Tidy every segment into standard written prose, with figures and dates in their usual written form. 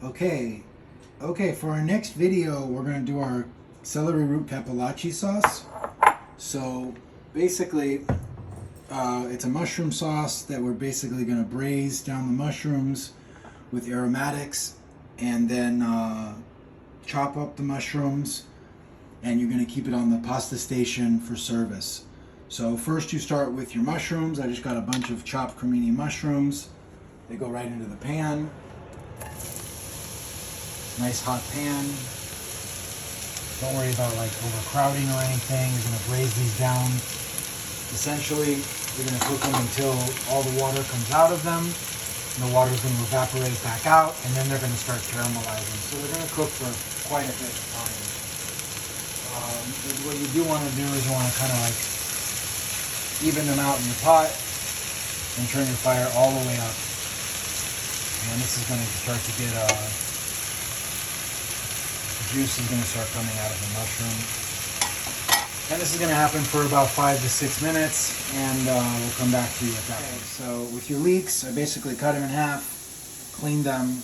Okay, for our next video, we're going to do our celery root Cappallacci sauce. So basically, it's a mushroom sauce that we're basically going to braise down the mushrooms with aromatics and then chop up the mushrooms, and you're going to keep it on the pasta station for service. So first you start with your mushrooms. I just got a bunch of chopped cremini mushrooms. They go right into the pan. Nice hot pan. Don't worry about like overcrowding or anything. You're going to braise these down. Essentially, you're going to cook them until all the water comes out of them. And the water is going to evaporate back out, and then they're going to start caramelizing. So they're going to cook for quite a bit of time. What you do want to do is you want to kind of like even them out in your pot and turn your fire all the way up. And this is going to start to get juice is going to start coming out of the mushroom. And this is going to happen for about 5 to 6 minutes, and we'll come back to you at that point. So with your leeks, I basically cut them in half, cleaned them,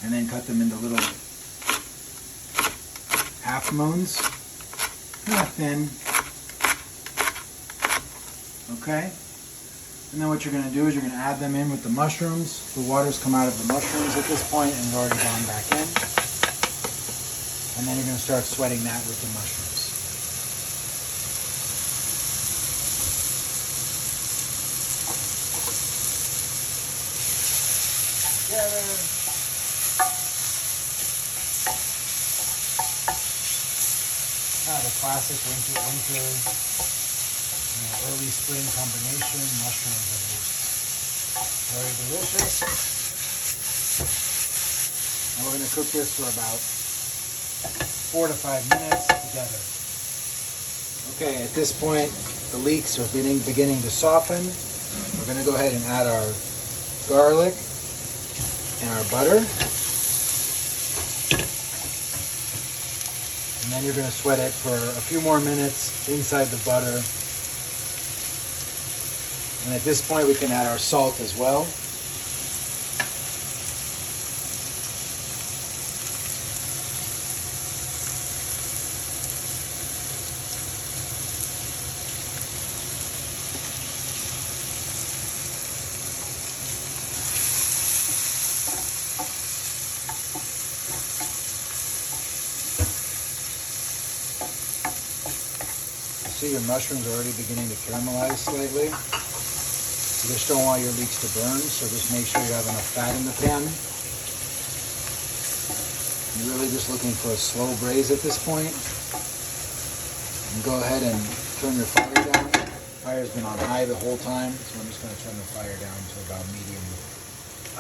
and then cut them into little half moons, kind of thin. Okay? And then what you're going to do is you're going to add them in with the mushrooms. The water's come out of the mushrooms at this point and it's already gone back in. And then you're going to start sweating that with the mushrooms. Together. Kind of a classic winter, early spring combination, mushrooms and leeks. Very delicious. And we're going to cook this for about 4 to 5 minutes together. Okay, at this point, the leeks are beginning to soften. We're going to go ahead and add our garlic and our butter. And then you're going to sweat it for a few more minutes inside the butter. And at this point, we can add our salt as well. See, your mushrooms are already beginning to caramelize slightly. You just don't want your leeks to burn, so just make sure you have enough fat in the pan. You're really just looking for a slow braise at this point. And go ahead and turn your fire down. The fire's been on high the whole time, so I'm just going to turn the fire down to about medium.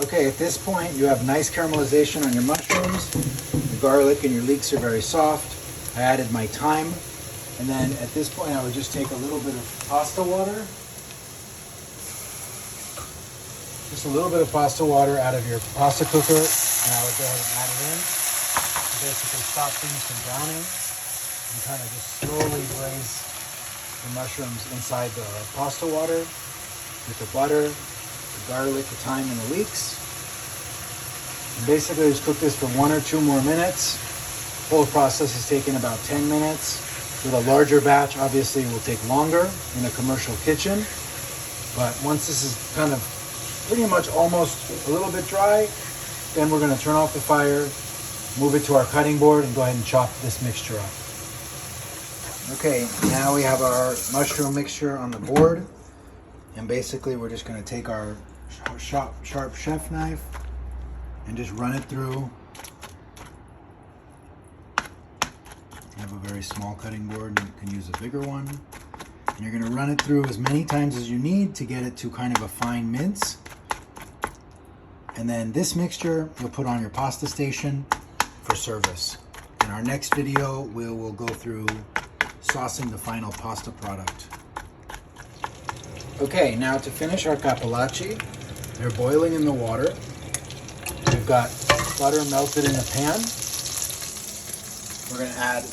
Okay, at this point you have nice caramelization on your mushrooms. The garlic and your leeks are very soft. I added my thyme. And then at this point, I would just take a little bit of pasta water. Just a little bit of pasta water out of your pasta cooker, and I would go ahead and add it in. Basically stop things from browning and kind of just slowly braise the mushrooms inside the pasta water with the butter, the garlic, the thyme, and the leeks. And basically just cook this for 1 or 2 more minutes. The whole process is taking about 10 minutes. With a larger batch, obviously, it will take longer in a commercial kitchen. But once this is kind of pretty much almost a little bit dry, then we're going to turn off the fire, move it to our cutting board, and go ahead and chop this mixture up. Okay, now we have our mushroom mixture on the board. And basically, we're just going to take our sharp chef knife and just run it through. I have a very small cutting board, and you can use a bigger one. And you're going to run it through as many times as you need to get it to kind of a fine mince. And then this mixture you'll put on your pasta station for service. In our next video, we'll go through saucing the final pasta product. Okay, now to finish our Cappallacci, they're boiling in the water. We've got butter melted in the pan. We're going to add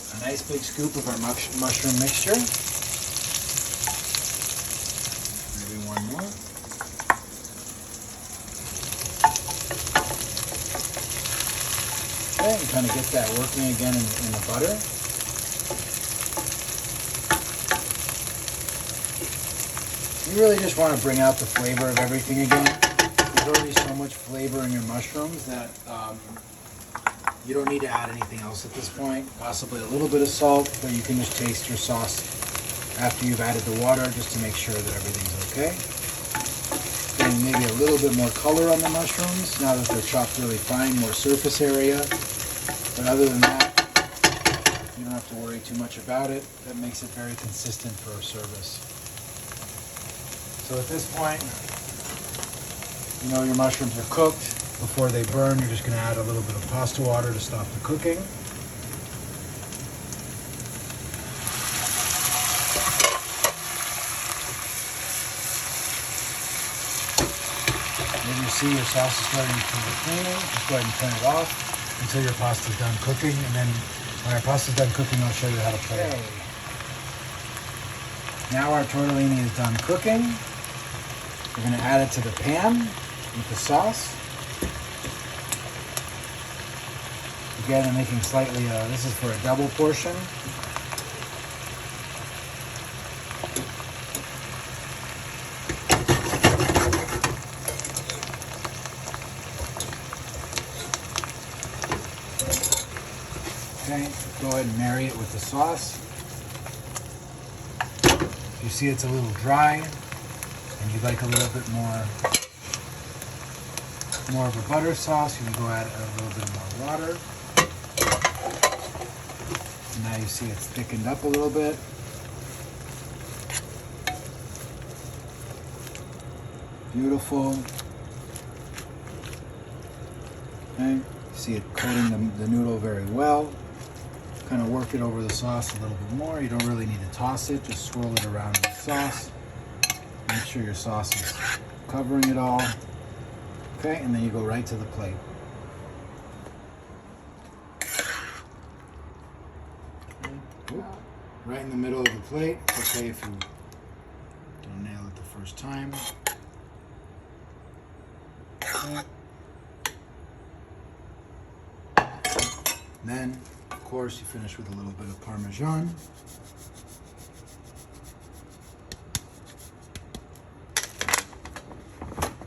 a nice big scoop of our mushroom mixture. Maybe one more. it and kind of get that working again in the butter. You really just want to bring out the flavor of everything again. There's already so much flavor in your mushrooms that you don't need to add anything else at this point. Possibly a little bit of salt, but you can just taste your sauce after you've added the water just to make sure that everything's okay. Getting maybe a little bit more color on the mushrooms now that they're chopped really fine, more surface area. But other than that, you don't have to worry too much about it. That makes it very consistent for our service. So at this point, you know your mushrooms are cooked. Before they burn, you're just going to add a little bit of pasta water to stop the cooking. When you see your sauce is starting to be cleaning, just go ahead and turn it off until your pasta is done cooking. And then when our pasta is done cooking, I'll show you how to plate it. Now our tortellini is done cooking. We're going to add it to the pan with the sauce. Again, I'm making slightly, this is for a double portion. Okay, go ahead and marry it with the sauce. If you see it's a little dry and you'd like a little bit more of a butter sauce, you can go add a little bit more water. And now you see it's thickened up a little bit. Beautiful. Okay, you see it coating the noodle very well. Kind of work it over the sauce a little bit more. You don't really need to toss it, just swirl it around with sauce. Make sure your sauce is covering it all. Okay, and then you go right to the plate. Okay. Right in the middle of the plate. It's okay if you don't nail it the first time. Okay. Then, of course, you finish with a little bit of Parmesan.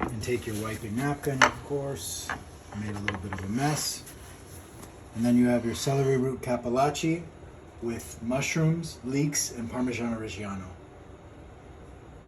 And take your wiping napkin, of course. Made a little bit of a mess. And then you have your celery root Cappallacci with mushrooms, leeks, and Parmigiano Reggiano.